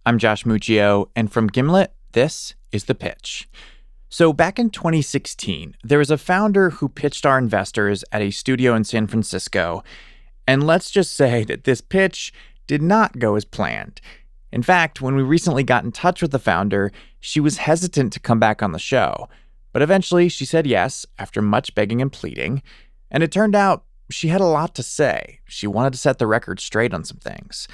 I'm Josh Muccio, and from Gimlet, this is The Pitch. So back in 2016, there was a founder who pitched our investors at a studio in San Francisco, and let's just say that this pitch did not go as planned. In fact, when we recently got in touch with the founder, she was hesitant to come back on the show, but eventually she said yes after much begging and pleading, and it turned out she had a lot to say. She wanted to set the record straight on some things.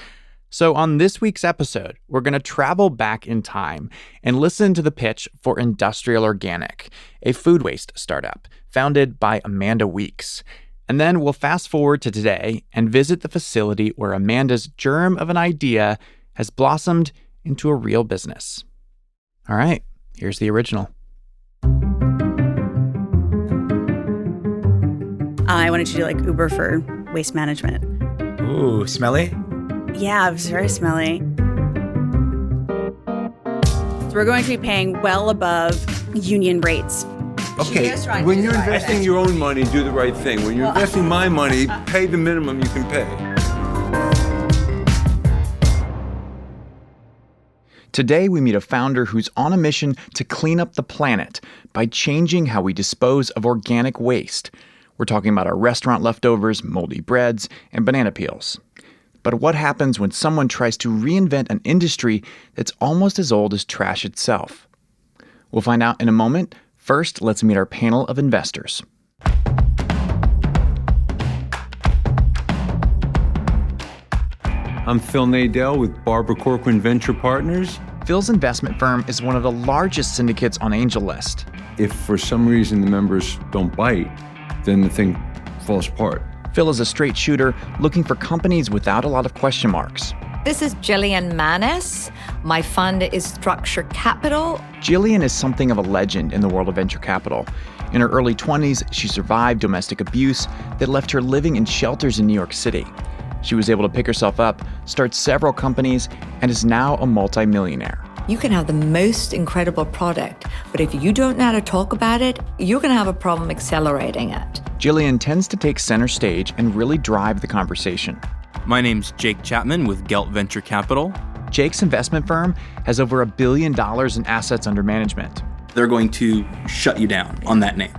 So on this week's episode, we're going to travel back in time and listen to the pitch for Industrial Organic, a food waste startup founded by Amanda Weeks. And then we'll fast forward to today and visit the facility where Amanda's germ of an idea has blossomed into a real business. All right, here's the original. I wanted to do like Uber for waste management. Ooh, smelly? Yeah, it was very smelly. So we're going to be paying well above union rates. Okay, when you're investing your own money, do the right thing. When you're investing my money, pay the minimum you can pay. Today, we meet a founder who's on a mission to clean up the planet by changing how we dispose of organic waste. We're talking about our restaurant leftovers, moldy breads, and banana peels. But what happens when someone tries to reinvent an industry that's almost as old as trash itself? We'll find out in a moment. First, let's meet our panel of investors. I'm Phil Nadell with Barbara Corcoran Venture Partners. Phil's investment firm is one of the largest syndicates on AngelList. If for some reason the members don't bite, then the thing falls apart. Phil is a straight shooter looking for companies without a lot of question marks. This is Jillian Manis. My fund is Structure Capital. Jillian is something of a legend in the world of venture capital. In her early 20s, she survived domestic abuse that left her living in shelters in New York City. She was able to pick herself up, start several companies, and is now a multimillionaire. You can have the most incredible product, but if you don't know how to talk about it, you're going to have a problem accelerating it. Jillian tends to take center stage and really drive the conversation. My name's Jake Chapman with Gelt Venture Capital. Jake's investment firm has over $1 billion in assets under management. They're going to shut you down on that name.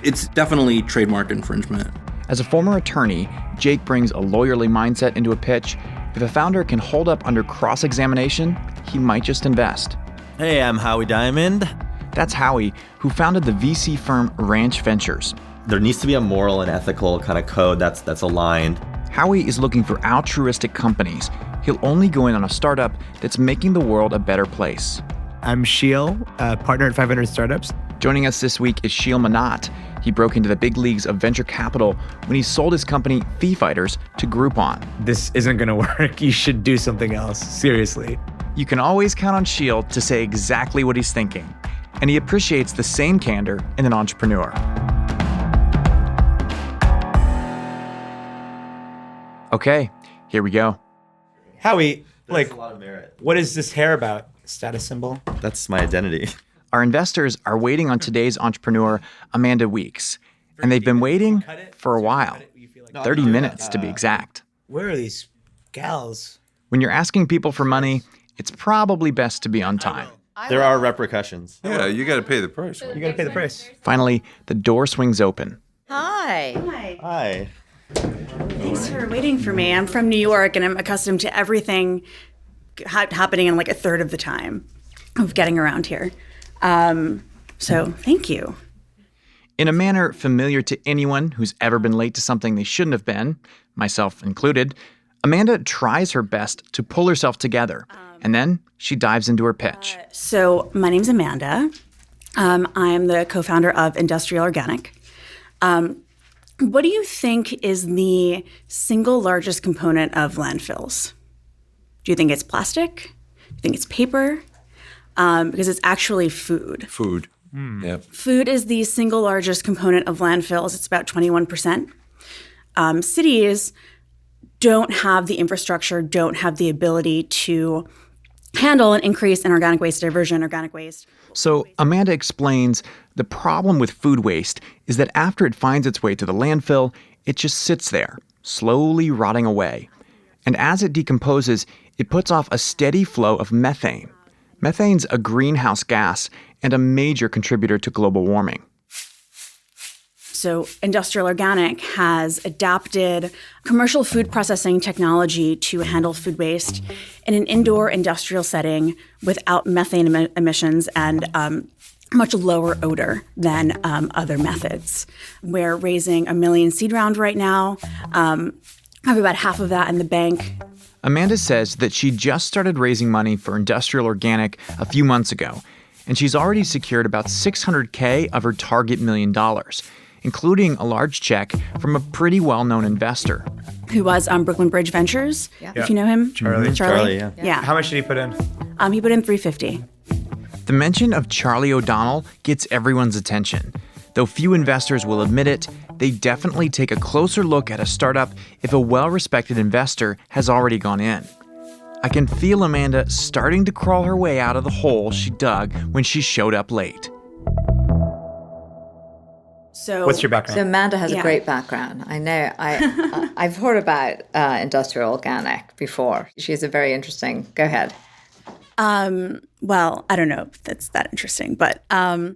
It's definitely trademark infringement. As a former attorney, Jake brings a lawyerly mindset into a pitch. If a founder can hold up under cross-examination, he might just invest. Hey, I'm Howie Diamond. That's Howie, who founded the VC firm Ranch Ventures. There needs to be a moral and ethical kind of code that's aligned. Howie is looking for altruistic companies. He'll only go in on a startup that's making the world a better place. I'm Sheil, partner at 500 Startups. Joining us this week is Sheil Manat. He broke into the big leagues of venture capital when he sold his company, Fee Fighters, to Groupon. This isn't going to work. You should do something else. Seriously. You can always count on Sheil to say exactly what he's thinking, and he appreciates the same candor in an entrepreneur. Okay, here we go. Howie, There's a lot of merit. what is this hair about? Status symbol? That's my identity. Our investors are waiting on today's entrepreneur, Amanda Weeks, and they've been waiting for a while, 30 minutes to be exact. Where are these gals? When you're asking people for money, it's probably best to be on time. There are repercussions. Yeah, you got to pay the price. You got to pay the price. Finally, the door swings open. Hi. Hi. Thanks for waiting for me. I'm from New York, and I'm accustomed to everything happening in like a third of the time of getting around here. So thank you. In a manner familiar to anyone who's ever been late to something they shouldn't have been, myself included, Amanda tries her best to pull herself together, and then she dives into her pitch. So my name's Amanda. I'm the co-founder of Industrial Organic. What do you think is the single largest component of landfills? Do you think it's plastic? Do you think it's paper? Because it's actually food. Food. Yep. Food is the single largest component of landfills. It's about 21%. Cities don't have the infrastructure, don't have the ability to handle an increase in organic waste diversion, organic waste. So Amanda explains the problem with food waste is that after it finds its way to the landfill, it just sits there, slowly rotting away. And as it decomposes, it puts off a steady flow of methane. Methane's a greenhouse gas and a major contributor to global warming. So Industrial Organic has adapted commercial food processing technology to handle food waste in an indoor industrial setting without methane emissions and much lower odor than other methods. We're raising $1 million seed round right now. I have about half of that in the bank. Amanda says that she just started raising money for Industrial Organic a few months ago, and she's already secured about $600K of her target $1 million, including a large check from a pretty well-known investor. Who was Brooklyn Bridge Ventures, if you know him. Charlie. Yeah. How much did he put in? He put in $350. The mention of Charlie O'Donnell gets everyone's attention. Though few investors will admit it, they definitely take a closer look at a startup if a well-respected investor has already gone in. I can feel Amanda starting to crawl her way out of the hole she dug when she showed up late. So, What's your background? So Amanda has Yeah. a great background. I know. I've heard about Industrial Organic before. She has a very interesting. Go ahead. well, I don't know if that's that interesting, but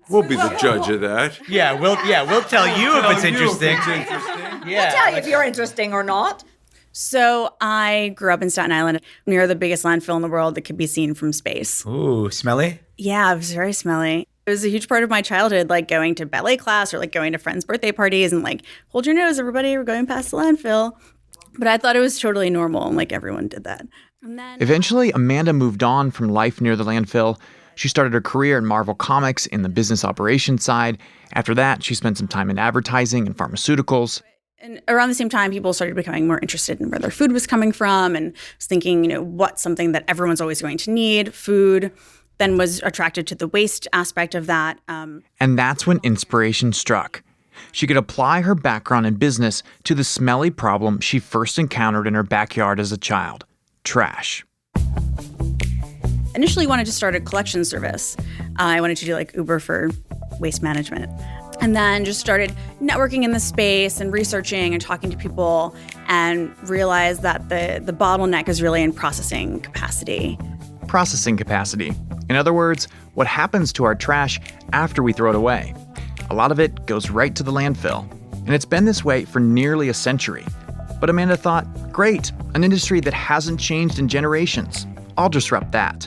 We'll be the judge of that. Yeah, we'll tell you if it's interesting. I'll tell you if you're interesting or not. so I grew up in Staten Island near the biggest landfill in the world that could be seen from space. Ooh, smelly? Yeah, it was very smelly. It was a huge part of my childhood, like going to ballet class or like going to friends' birthday parties and like, hold your nose, everybody, we're going past the landfill. But I thought it was totally normal and like everyone did that. And then Eventually, Amanda moved on from life near the landfill. She started her career in Marvel Comics in the business operations side. After that, she spent some time in advertising and pharmaceuticals. And around the same time, people started becoming more interested in where their food was coming from and was thinking, what's something that everyone's always going to need, food. Then was attracted to the waste aspect of that. And that's when inspiration struck. She could apply her background in business to the smelly problem she first encountered in her backyard as a child: trash. Initially wanted to start a collection service. I wanted to do like Uber for waste management. And then just started networking in the space and researching and talking to people and realized that the bottleneck is really in processing capacity. Processing capacity. In other words, what happens to our trash after we throw it away? A lot of it goes right to the landfill. And it's been this way for nearly a century. But Amanda thought, great, an industry that hasn't changed in generations. I'll disrupt that.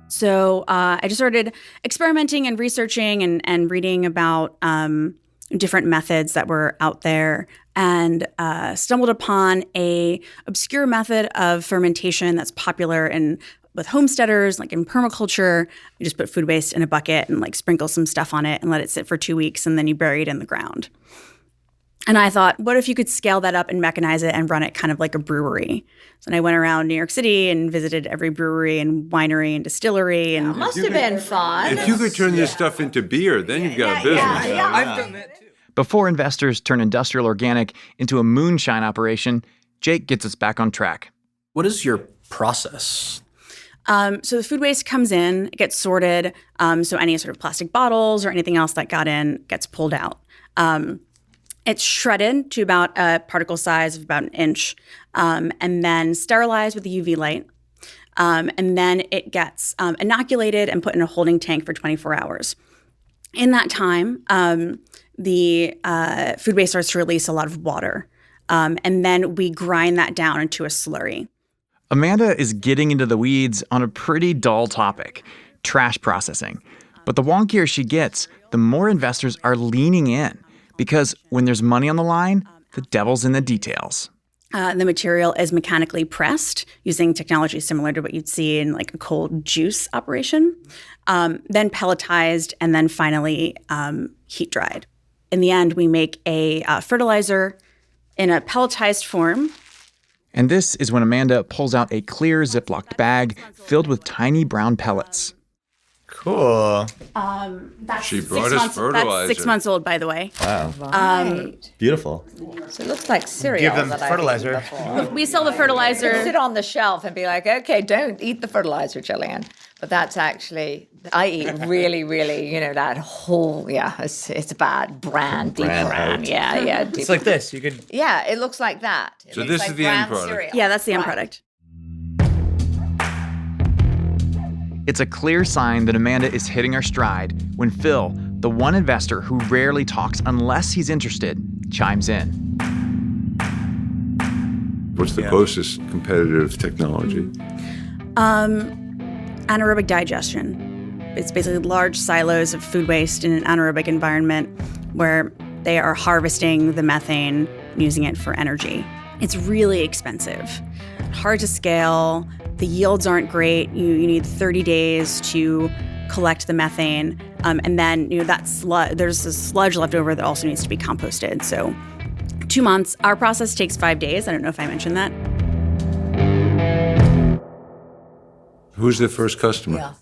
So I just started experimenting and researching and reading about different methods that were out there and stumbled upon a obscure method of fermentation that's popular with homesteaders, like in permaculture. You just put food waste in a bucket and like sprinkle some stuff on it and let it sit for 2 weeks and then you bury it in the ground. And I thought, what if you could scale that up and mechanize it and run it kind of like a brewery? So then I went around New York City and visited every brewery and winery and distillery. And Must have been fun. If you could turn this stuff into beer, then you've got a business. I've done that too. Before investors turn Industrial Organic into a moonshine operation, Jake gets us back on track. What is your process? So the food waste comes in, it gets sorted. So any sort of plastic bottles or anything else that got in gets pulled out. It's shredded to about a particle size of about an inch, and then sterilized with a UV light. And then it gets inoculated and put in a holding tank for 24 hours. In that time, the food waste starts to release a lot of water. And then we grind that down into a slurry. Amanda is getting into the weeds on a pretty dull topic: trash processing. But the wonkier she gets, the more investors are leaning in. Because when there's money on the line, the devil's in the details. The material is mechanically pressed using technology similar to what you'd see in like a cold juice operation, then pelletized, and then finally heat dried. In the end, we make a fertilizer in a pelletized form. And this is when Amanda pulls out a clear Ziploc bag filled with tiny brown pellets. Cool. She brought us fertilizer. That's 6 months old, by the way. Wow. Right. Beautiful. So it looks like cereal. Give them that I've fertilizer. eaten before. We sell the fertilizer. Sit on the shelf and be like, okay, don't eat the fertilizer, Jillian. But that's actually, I eat really, really, that whole, it's a bad brand, deep brand. Yeah. It's like this. You could. Yeah, it looks like that. So this is the end product. Cereal. Yeah, that's the end product. It's a clear sign that Amanda is hitting her stride when Phil, the one investor who rarely talks unless he's interested, chimes in. What's the closest competitive technology? Anaerobic digestion. It's basically large silos of food waste in an anaerobic environment where they are harvesting the methane and using it for energy. It's really expensive, hard to scale. The yields aren't great. You need 30 days to collect the methane. And then there's a sludge left over that also needs to be composted. So 2 months. Our process takes 5 days. I don't know if I mentioned that. Who's the first customer? Yeah.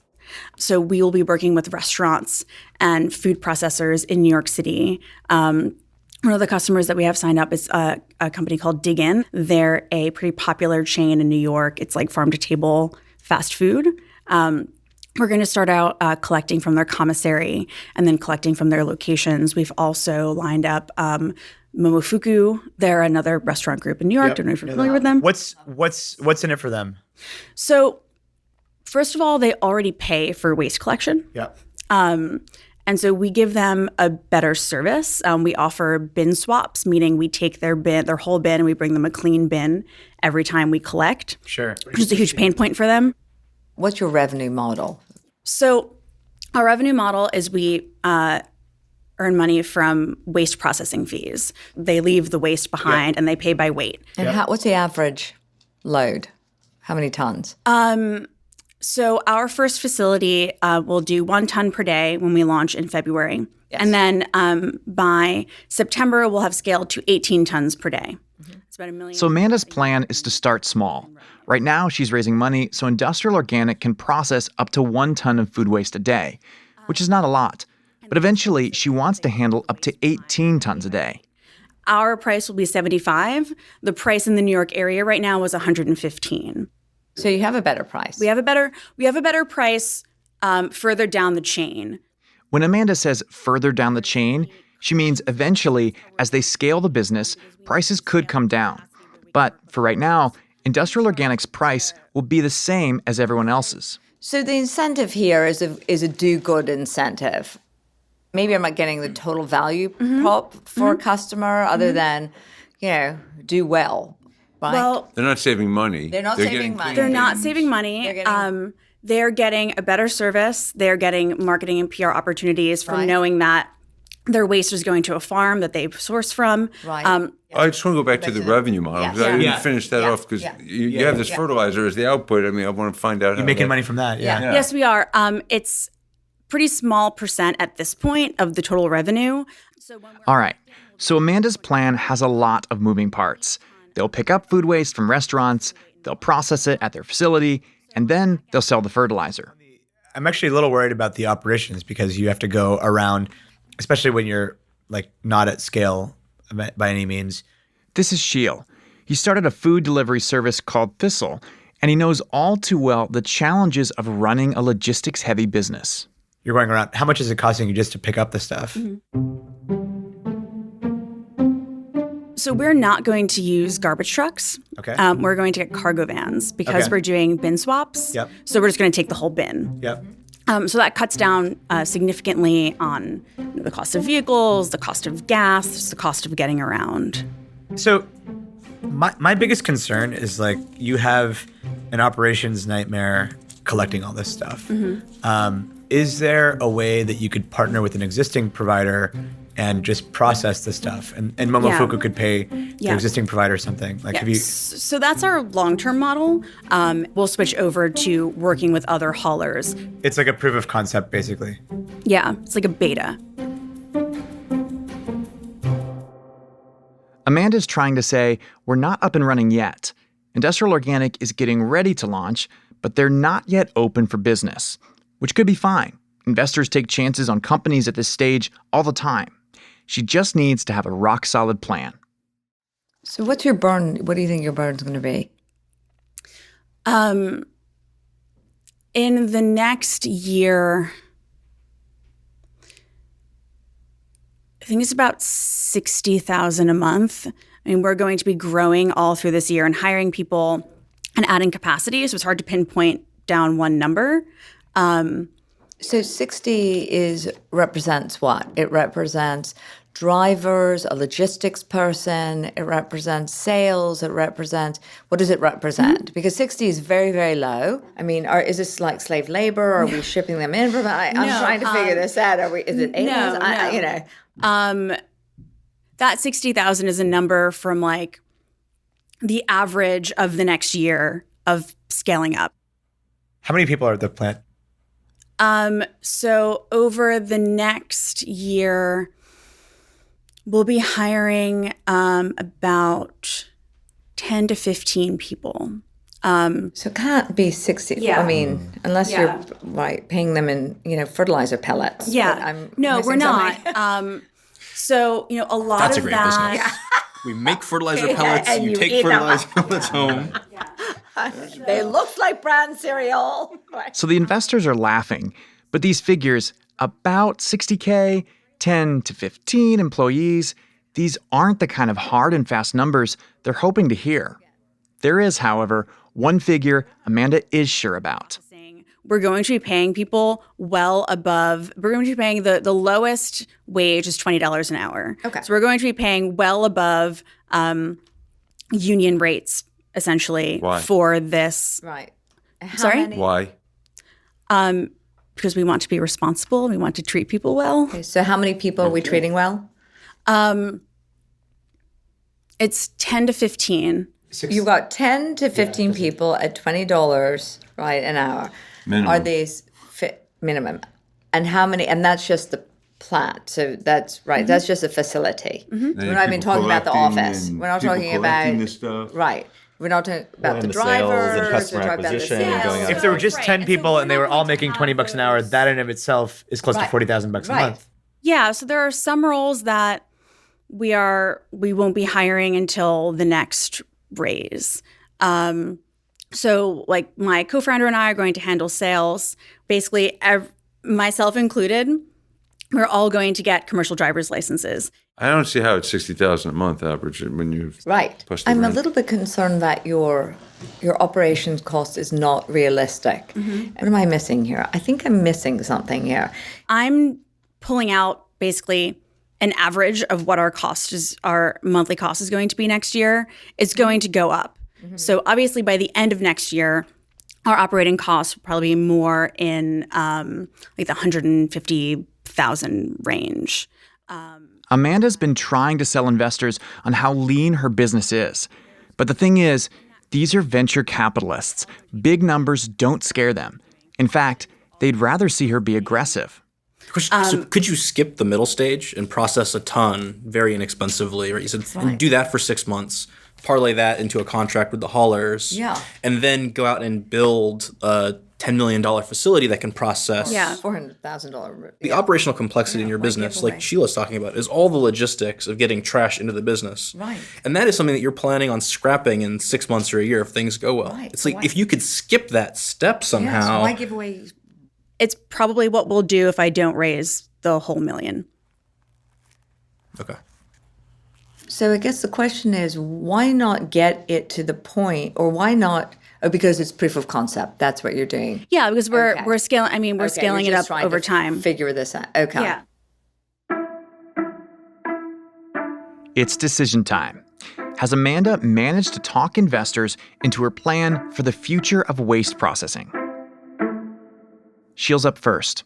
So we will be working with restaurants and food processors in New York City. One of the customers that we have signed up is a company called Dig In. They're a pretty popular chain in New York. It's like farm-to-table fast food. We're going to start out collecting from their commissary and then collecting from their locations. We've also lined up Momofuku. They're another restaurant group in New York. Don't know if you're familiar with them. What's in it for them? So, first of all, they already pay for waste collection. Yep. And so we give them a better service. We offer bin swaps, meaning we take their whole bin, and we bring them a clean bin every time we collect. Sure. Which is a huge pain point for them. What's your revenue model? So our revenue model is we earn money from waste processing fees. They leave the waste behind and they pay by weight. And what's the average load? How many tons? So our first facility will do 1 ton per day when we launch in February. Yes. And then by September, we'll have scaled to 18 tons per day. It's about $1 million. So Amanda's plan is to start small. Right now, she's raising money so Industrial Organic can process up to 1 ton of food waste a day, which is not a lot. But eventually, she wants to handle up to 18 tons a day. Our price will be $75. The price in the New York area right now was $115. So you have a better price. We have a better price further down the chain. When Amanda says further down the chain, she means eventually, as they scale the business, prices could come down. But for right now, Industrial Organic's price will be the same as everyone else's. So the incentive here is a do-good incentive. Maybe I'm not getting the total value prop for a customer other than, do well. Right? Well, They're not saving money. They're not saving money. They're not saving money. They're getting a better service. They're getting marketing and PR opportunities from knowing that their waste is going to a farm that they source from. Right. I just want to go back to the revenue model because I didn't finish that off because you have this fertilizer as the output. I mean, I want to find out. You're making money from that. Yeah. Yes, we are. It's pretty small percent at this point of the total revenue. All right. So Amanda's plan has a lot of moving parts. They'll pick up food waste from restaurants, they'll process it at their facility, and then they'll sell the fertilizer. I'm actually a little worried about the operations because you have to go around, especially when you're not at scale by any means. This is Sheil. He started a food delivery service called Thistle, and he knows all too well the challenges of running a logistics-heavy business. You're going around. How much is it costing you just to pick up the stuff? So we're not going to use garbage trucks. Okay. We're going to get cargo vans because we're doing bin swaps. Yep. So we're just going to take the whole bin. Yep. So that cuts down significantly on the cost of vehicles, the cost of gas, the cost of getting around. So my biggest concern is you have an operations nightmare collecting all this stuff. Is there a way that you could partner with an existing provider and just process the stuff? And Momofuku could pay the existing provider something. Have you? So that's our long-term model. We'll switch over to working with other haulers. It's like a proof of concept, basically. Yeah, it's like a beta. Amanda's trying to say, we're not up and running yet. Industrial Organic is getting ready to launch, but they're not yet open for business, which could be fine. Investors take chances on companies at this stage all the time. She just needs to have a rock-solid plan. So what's your burn? What do you think your burn's going to be? In the next year, I think it's about $60,000 a month. I mean, we're going to be growing all through this year and hiring people and adding capacity. So it's hard to pinpoint down one number. So 60 represents what? It represents drivers, a logistics person, it represents sales, it represents, what does it represent? Because 60 is very, very low. I mean, is this like slave labor? Are we shipping them in from, I'm trying to figure this out. Is it aliens? No. That 60,000 is a number from like the average of the next year of scaling up. How many people are at the plant? So over the next year, we'll be hiring about 10 to 15 people. So it can't be 60. Yeah. I mean, unless you're paying them in, fertilizer pellets. Yeah. No, we're not. So, a lot That's of a great that. business. We make fertilizer pellets. And you take fertilizer pellets home. They look like bran cereal. So the investors are laughing, but these figures, about 60K, 10 to 15 employees, these aren't the kind of hard and fast numbers they're hoping to hear. There is, however, one figure Amanda is sure about. We're going to be paying people well above, we're going to be paying the lowest wage is $20 an hour. Okay. So we're going to be paying well above union rates, essentially, for this. Right. Sorry? Why? Because we want to be responsible. We want to treat people well. Okay, so how many people are we treating well? It's 10 to 15. You've got 10 to 15 people at $20, right, an hour. Minimum. Are these minimum? And how many? And that's just the plant. So that's right. That's just a facility. We're not even talking about the office. We're not talking about this stuff. Right. We're not talking about the the sales, drivers. the customer we're talking about the acquisition, sales. going If there were just 10 people and they were all making $20 an hour, that in of itself is close to $40,000 a month. Yeah, so there are some roles that we won't be hiring until the next raise. So like my co-founder and I are going to handle sales. Basically, myself included, we're all going to get commercial driver's licenses. I don't see how it's $60,000 a month average when you plus the I'm a rent. little bit concerned that your operations cost is not realistic. What am I missing here? I think I'm missing something here. I'm pulling out basically an average of what our monthly cost is going to be next year. It's going to go up. So obviously by the end of next year, our operating costs will probably be more in like the 150,000 range. Amanda's been trying to sell investors on how lean her business is. But the thing is, these are venture capitalists. Big numbers don't scare them. In fact, they'd rather see her be aggressive. So could you skip the middle stage and process a ton very inexpensively, right? You said, and do that for 6 months, parlay that into a contract with the haulers, and then go out and build a $10 million facility that can process $400,000. the operational complexity in your business, like Sheila's talking about, is all the logistics of getting trash into the business. Right. And that is something that you're planning on scrapping in 6 months or a year if things go well. Right. It's So like if you could skip that step somehow. So why give away? It's probably what we'll do if I don't raise the whole $1 million. Okay. So I guess the question is, why not get it to the point, or why not? Oh, because it's proof of concept. That's what you're doing. Yeah, because we're scaling. I mean, we're scaling it up over time. Figure this out. Okay. Yeah. It's decision time. Has Amanda managed to talk investors into her plan for the future of waste processing? Sheil's up first.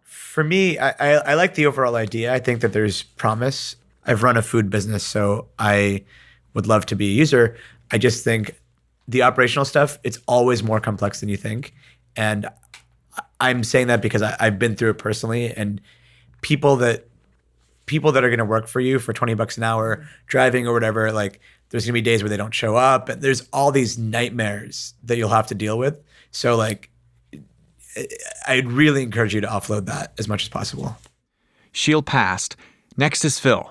For me, I like the overall idea. I think that there's promise. I've run a food business, so I would love to be a user. I just think the operational stuff, it's always more complex than you think. And I'm saying that because I've been through it personally, and people that are going to work for you for $20 an hour, driving or whatever, like there's going to be days where they don't show up, and there's all these nightmares that you'll have to deal with. So like, I'd really encourage you to offload that as much as possible. Sheil passed. Next is Phil.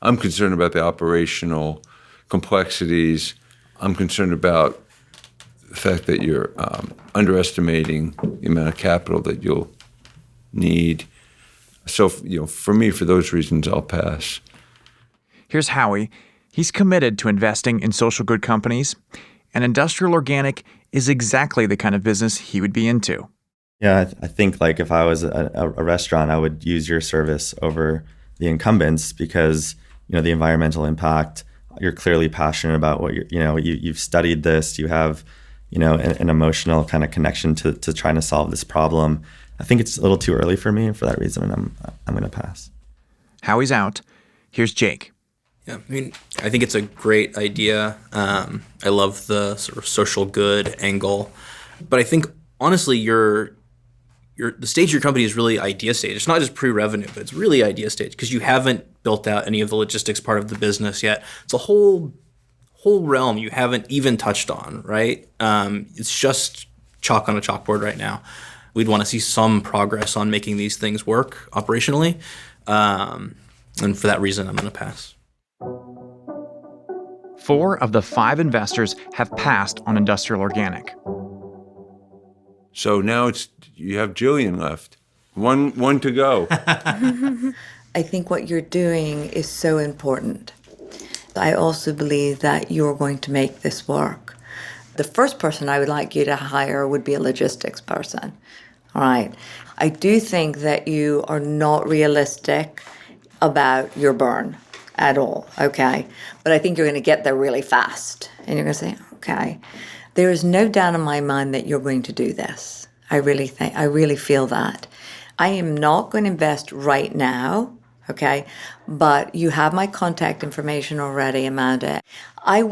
I'm concerned about the operational complexities. I'm concerned about fact that you're underestimating the amount of capital that you'll need. So, for me, for those reasons, I'll pass. Here's Howie. He's committed to investing in social good companies, and industrial organic is exactly the kind of business he would be into. Yeah, I think like if I was a restaurant, I would use your service over the incumbents because, the environmental impact, you're clearly passionate about what you've studied this, you have, an emotional kind of connection to trying to solve this problem. I think it's a little too early for me, and for that reason, I'm going to pass. Howie's out. Here's Jake. Yeah, I think it's a great idea. I love the sort of social good angle, but I think honestly, the stage of your company is really idea stage. It's not just pre-revenue, but it's really idea stage because you haven't built out any of the logistics part of the business yet. It's a whole realm you haven't even touched on, right? It's just chalk on a chalkboard right now. We'd want to see some progress on making these things work operationally. And for that reason, I'm going to pass. 4 of the 5 investors have passed on industrial organic. So now you have Jillian left. One to go. I think what you're doing is so important. I also believe that you're going to make this work. The first person I would like you to hire would be a logistics person. All right. I do think that you are not realistic about your burn at all, okay? But I think you're going to get there really fast. And you're going to say, okay, there is no doubt in my mind that you're going to do this. I really feel that. I am not going to invest right now, okay? But you have my contact information already, Amanda. I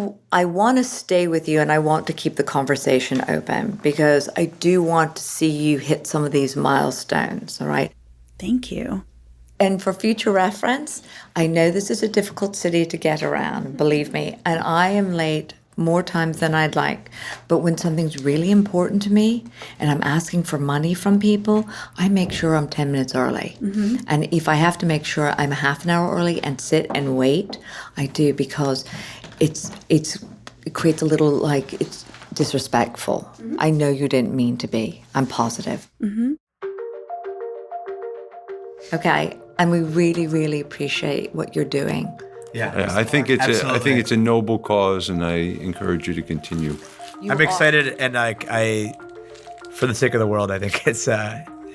want to stay with you and I want to keep the conversation open because I do want to see you hit some of these milestones, all right? Thank you. And for future reference, I know this is a difficult city to get around, believe me, and I am late more times than I'd like. But when something's really important to me and I'm asking for money from people, I make sure I'm 10 minutes early. Mm-hmm. And if I have to make sure I'm half an hour early and sit and wait, I do because it creates a little it's disrespectful. Mm-hmm. I know you didn't mean to be. I'm positive. Mm-hmm. Okay. And we really, really appreciate what you're doing. Yeah, I think it's a noble cause, and I encourage you to continue. I'm excited, and I, for the sake of the world, I think it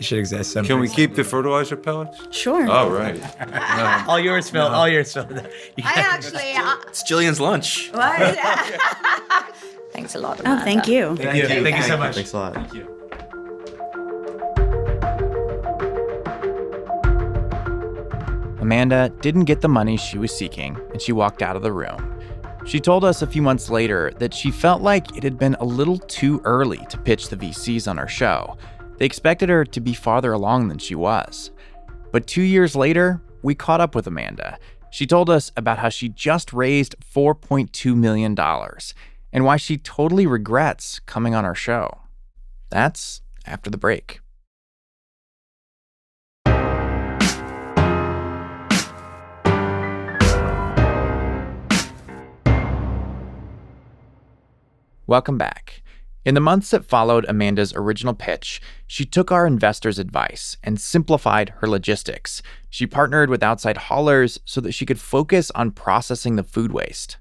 should exist. Can we keep the fertilizer pellets? Sure. All right. All yours, Phil. All yours, Phil. It's Jillian's lunch. Thanks a lot, Amanda. Oh, thank you. Thank you so much. Thanks a lot. Thank you. Amanda didn't get the money she was seeking, and she walked out of the room. She told us a few months later that she felt like it had been a little too early to pitch the VCs on our show. They expected her to be farther along than she was. But 2 years later, we caught up with Amanda. She told us about how she just raised $4.2 million and why she totally regrets coming on our show. That's after the break. Welcome back. In the months that followed Amanda's original pitch, she took our investors' advice and simplified her logistics. She partnered with outside haulers so that she could focus on processing the food waste.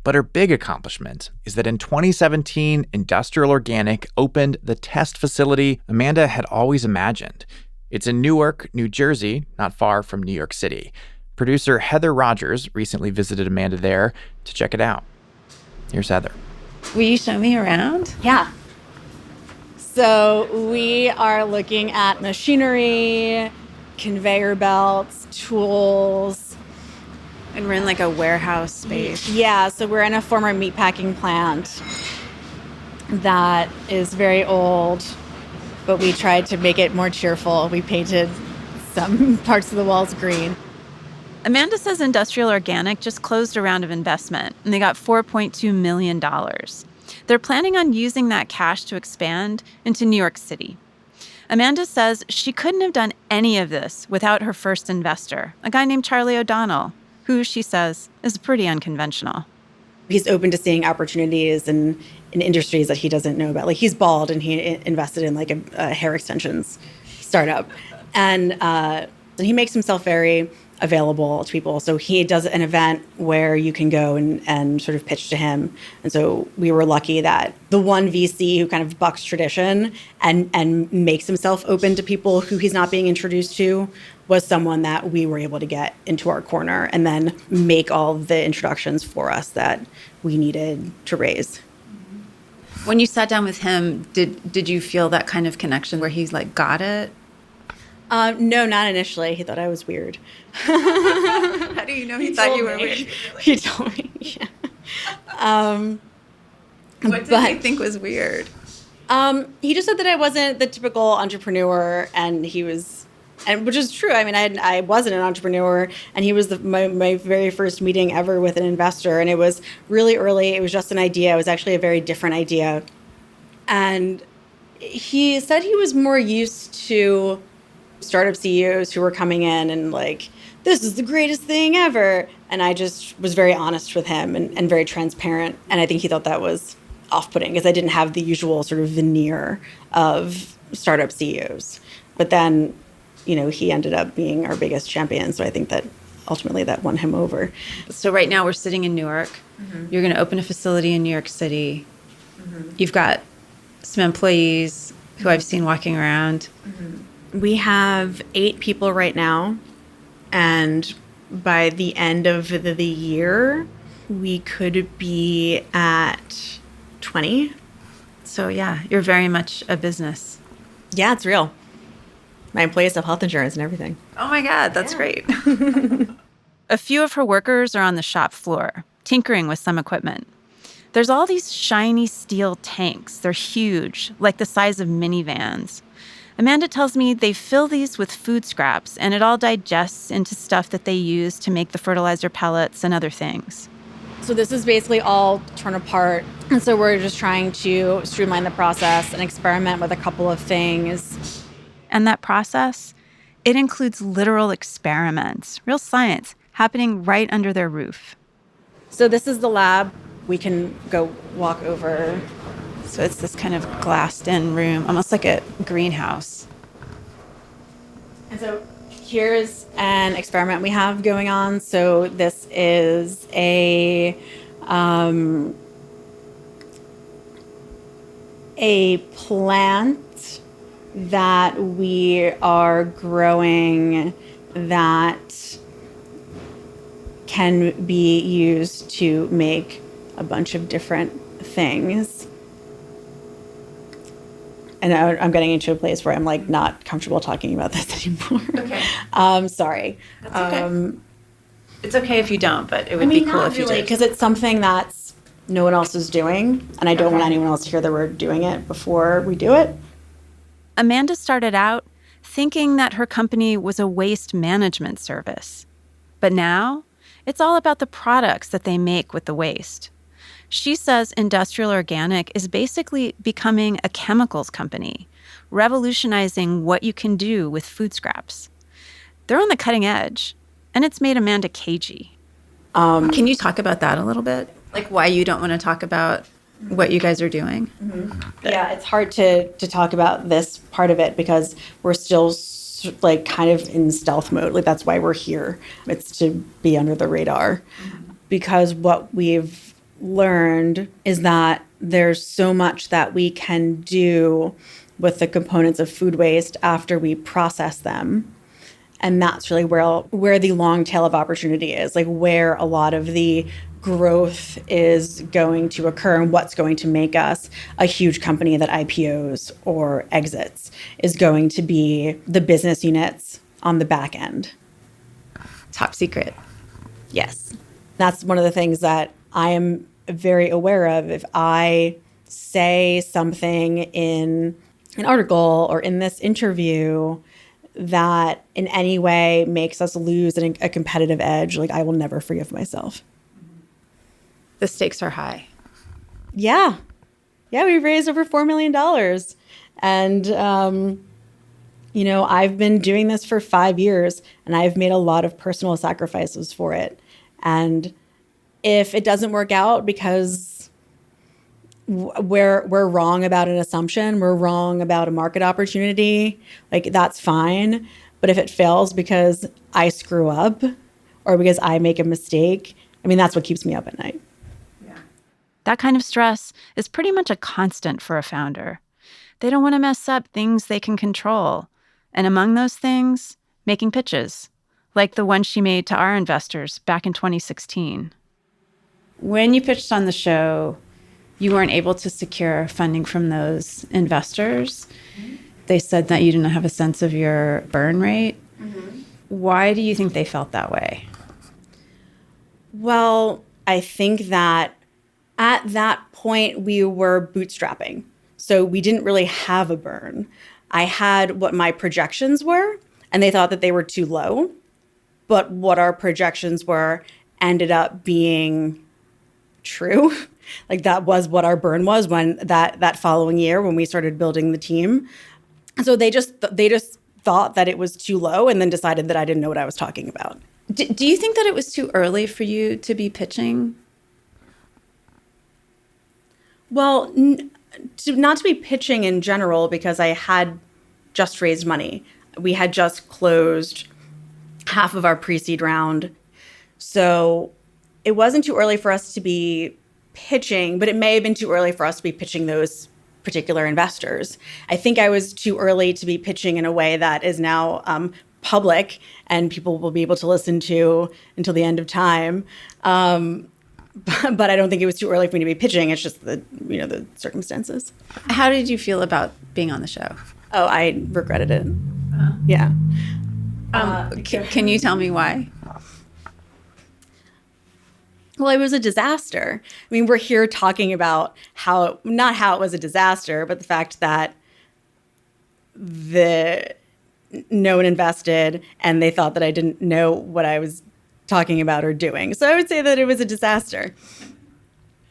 But her big accomplishment is that in 2017, Industrial Organic opened the test facility Amanda had always imagined. It's in Newark, New Jersey, not far from New York City. Producer Heather Rogers recently visited Amanda there to check it out. Here's Heather. Will you show me around? Yeah. So we are looking at machinery, conveyor belts, tools. And we're in a warehouse space. Yeah, so we're in a former meatpacking plant that is very old, but we tried to make it more cheerful. We painted some parts of the walls green. Amanda says Industrial Organic just closed a round of investment, and they got $4.2 million. They're planning on using that cash to expand into New York City. Amanda says she couldn't have done any of this without her first investor, a guy named Charlie O'Donnell, who, she says, is pretty unconventional. He's open to seeing opportunities in industries that he doesn't know about. Like, he's bald and he invested in like a hair extensions startup. And he makes himself very available to people. So he does an event where you can go and sort of pitch to him. And so we were lucky that the one VC who kind of bucks tradition and makes himself open to people who he's not being introduced to was someone that we were able to get into our corner and then make all the introductions for us that we needed to raise. When you sat down with him, did you feel that kind of connection where he's like got it? No, not initially. He thought I was weird. How do you know he thought you were weird? He told me, yeah. What did he think was weird? He just said that I wasn't the typical entrepreneur, and which is true. I mean, I wasn't an entrepreneur, and he was my very first meeting ever with an investor, and it was really early. It was just an idea. It was actually a very different idea. And he said he was more used to startup CEOs who were coming in and like, this is the greatest thing ever. And I just was very honest with him and very transparent. And I think he thought that was off-putting because I didn't have the usual sort of veneer of startup CEOs. But then, he ended up being our biggest champion. So I think that ultimately that won him over. So right now we're sitting in Newark. Mm-hmm. You're going to open a facility in New York City. Mm-hmm. You've got some employees who I've seen walking around. Mm-hmm. We have 8 people right now, and by the end of the year, we could be at 20. So yeah, you're very much a business. Yeah, it's real. My employees have health insurance and everything. Oh my God, that's great. A few of her workers are on the shop floor, tinkering with some equipment. There's all these shiny steel tanks. They're huge, like the size of minivans. Amanda tells me they fill these with food scraps, and it all digests into stuff that they use to make the fertilizer pellets and other things. So this is basically all torn apart. And so we're just trying to streamline the process and experiment with a couple of things. And that process, it includes literal experiments, real science, happening right under their roof. So this is the lab. We can go walk over. So it's this kind of glassed-in room, almost like a greenhouse. And so here's an experiment we have going on. So this is a plant that we are growing that can be used to make a bunch of different things. And I'm getting into a place where I'm like not comfortable talking about this anymore. Okay. Sorry. That's okay. It's okay if you don't, but it would be cool if you did. Because it's something that's no one else is doing, and I don't want anyone else to hear that we're doing it before we do it. Amanda started out thinking that her company was a waste management service. But now, it's all about the products that they make with the waste. She says Industrial Organic is basically becoming a chemicals company, revolutionizing what you can do with food scraps. They're on the cutting edge, and it's made Amanda cagey. Can you talk about that a little bit? Like why you don't want to talk about what you guys are doing? Mm-hmm. Yeah, it's hard to talk about this part of it because we're still like kind of in stealth mode. Like that's why we're here. It's to be under the radar. Because what we've learned is that there's so much that we can do with the components of food waste after we process them. And that's really where the long tail of opportunity is, like where a lot of the growth is going to occur and what's going to make us a huge company that IPOs or exits is going to be the business units on the back end. Top secret. Yes. That's one of the things that I am very aware of. If I say something in an article or in this interview that in any way makes us lose a competitive edge, like I will never forgive myself. The stakes are high. Yeah. Yeah, we raised over $4 million. And, I've been doing this for 5 years and I've made a lot of personal sacrifices for it. And If it doesn't work out because we're wrong about an assumption, we're wrong about a market opportunity, like that's fine. But if it fails because I screw up or because I make a mistake, I mean, that's what keeps me up at night. That kind of stress is pretty much a constant for a founder. They don't want to mess up things they can control. And among those things, making pitches, like the one she made to our investors back in 2016. When you pitched on the show, you weren't able to secure funding from those investors. They said that you didn't have a sense of your burn rate. Why do you think they felt that way? Well, I think that at that point, we were bootstrapping. So we didn't really have a burn. I had what my projections were, and they thought that they were too low. But what our projections were ended up being true. Like that was what our burn was when that following year when we started building the team. So they just thought that it was too low and then decided that I didn't know what I was talking about. Do you think that it was too early for you to be pitching? Well, not to be pitching in general, because I had just raised money. We had just closed half of our pre-seed round. So it wasn't too early for us to be pitching, but it may have been too early for us to be pitching those particular investors. I think I was too early to be pitching in a way that is now public and people will be able to listen to until the end of time. But I don't think it was too early for me to be pitching. It's just the circumstances. How did you feel about being on the show? Oh, I regretted it. Yeah. Can you tell me why? Well, it was a disaster. I mean, we're here talking about not how it was a disaster, but the fact that no one invested and they thought that I didn't know what I was talking about or doing. So I would say that it was a disaster.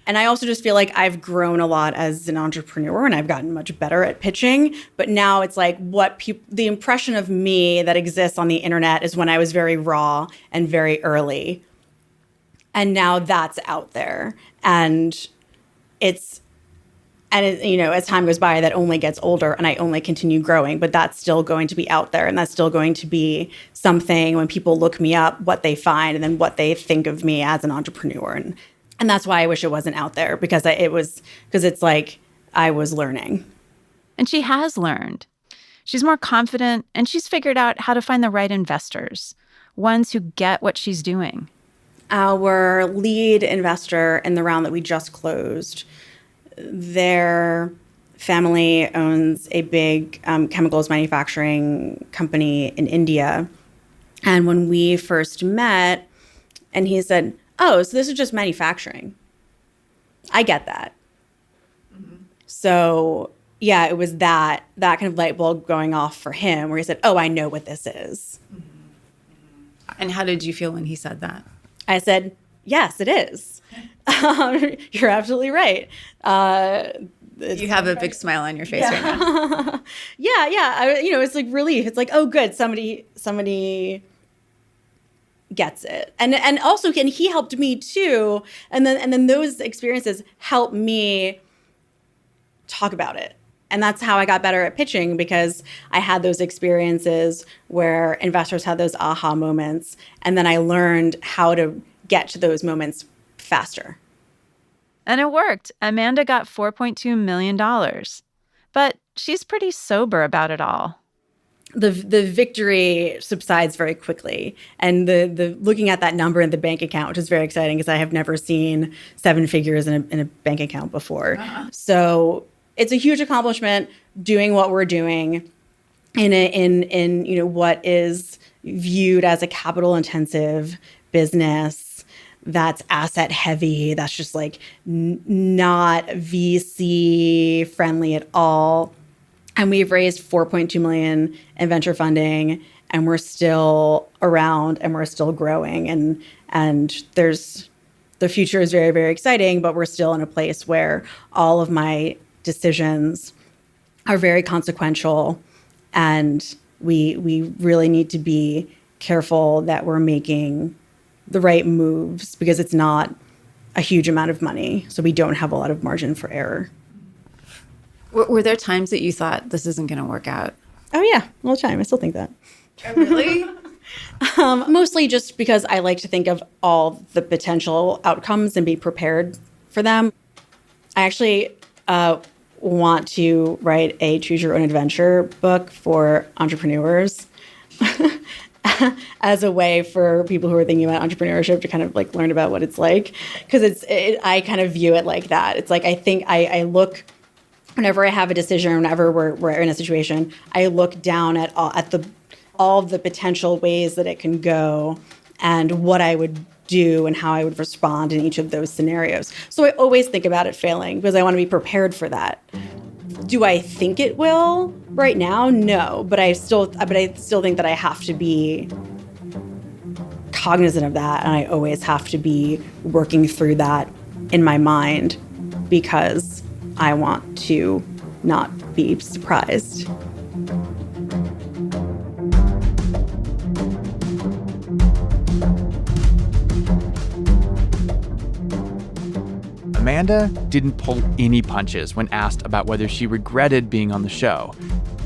And I also just feel like I've grown a lot as an entrepreneur and I've gotten much better at pitching. But now it's like the impression of me that exists on the internet is when I was very raw and very early. And now that's out there. And as time goes by, that only gets older and I only continue growing, but that's still going to be out there. And that's still going to be something when people look me up, what they find and then what they think of me as an entrepreneur. And that's why I wish it wasn't out there, because it's like I was learning. And she has learned. She's more confident and she's figured out how to find the right investors, ones who get what she's doing. Our lead investor in the round that we just closed, their family owns a big chemicals manufacturing company in India. And when we first met, and he said, "Oh, so this is just manufacturing." I get that. Mm-hmm. So yeah, it was that kind of light bulb going off for him where he said, "Oh, I know what this is." Mm-hmm. And how did you feel when he said that? I said, "Yes, it is." You're absolutely right. You have a big smile on your face right now. Yeah. It's like relief. It's like, oh, good. Somebody gets it. And also, and he helped me too. And then those experiences helped me talk about it. And that's how I got better at pitching, because I had those experiences where investors had those aha moments. And then I learned how to get to those moments faster. And it worked. Amanda got $4.2 million. But she's pretty sober about it all. The victory subsides very quickly. And the looking at that number in the bank account, which is very exciting because I have never seen 7 figures in a bank account before. Uh-huh. So it's a huge accomplishment doing what we're doing in what is viewed as a capital intensive business that's asset heavy, that's just like not VC friendly at all. And we've raised $4.2 million in venture funding, and we're still around and we're still growing. And the future is very, very exciting, but we're still in a place where all of my decisions are very consequential, and we really need to be careful that we're making the right moves, because it's not a huge amount of money. So we don't have a lot of margin for error. Were there times that you thought this isn't going to work out? Oh, yeah, all the time. I still think that. Oh, really? Mostly just because I like to think of all the potential outcomes and be prepared for them. I actually want to write a choose your own adventure book for entrepreneurs as a way for people who are thinking about entrepreneurship to kind of like learn about what it's like. Because I kind of view it like that. It's like I look, whenever I have a decision, whenever we're in a situation, I look down at all of the potential ways that it can go and what I would do and how I would respond in each of those scenarios. So I always think about it failing because I want to be prepared for that. Do I think it will right now? No, but I still think that I have to be cognizant of that, and I always have to be working through that in my mind because I want to not be surprised. Amanda didn't pull any punches when asked about whether she regretted being on the show.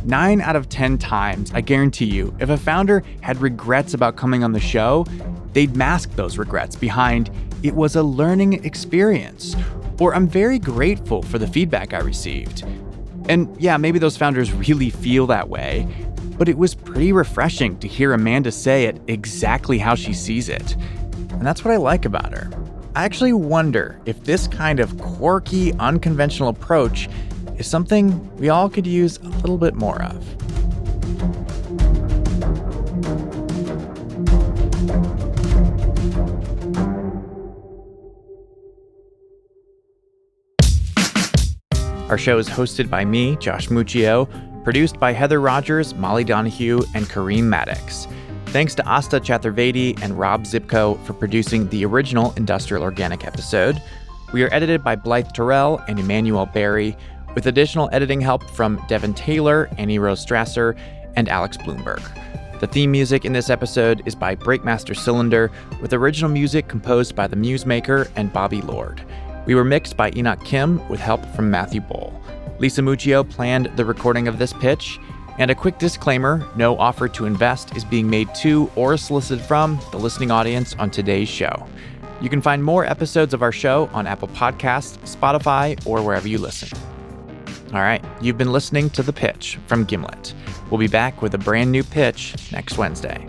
9 out of 10 times, I guarantee you, if a founder had regrets about coming on the show, they'd mask those regrets behind, "It was a learning experience," or "I'm very grateful for the feedback I received." And yeah, maybe those founders really feel that way, but it was pretty refreshing to hear Amanda say it exactly how she sees it. And that's what I like about her. I actually wonder if this kind of quirky, unconventional approach is something we all could use a little bit more of. Our show is hosted by me, Josh Muccio, produced by Heather Rogers, Molly Donahue, and Kareem Maddox. Thanks to Asta Chaturvedi and Rob Zipko for producing the original Industrial Organic episode. We are edited by Blythe Terrell and Emmanuel Berry, with additional editing help from Devin Taylor, Annie Rose Strasser, and Alex Bloomberg. The theme music in this episode is by Breakmaster Cylinder, with original music composed by The Musemaker and Bobby Lord. We were mixed by Enoch Kim with help from Matthew Bull. Lisa Muccio planned the recording of this pitch. And a quick disclaimer, no offer to invest is being made to or solicited from the listening audience on today's show. You can find more episodes of our show on Apple Podcasts, Spotify, or wherever you listen. All right, you've been listening to The Pitch from Gimlet. We'll be back with a brand new pitch next Wednesday.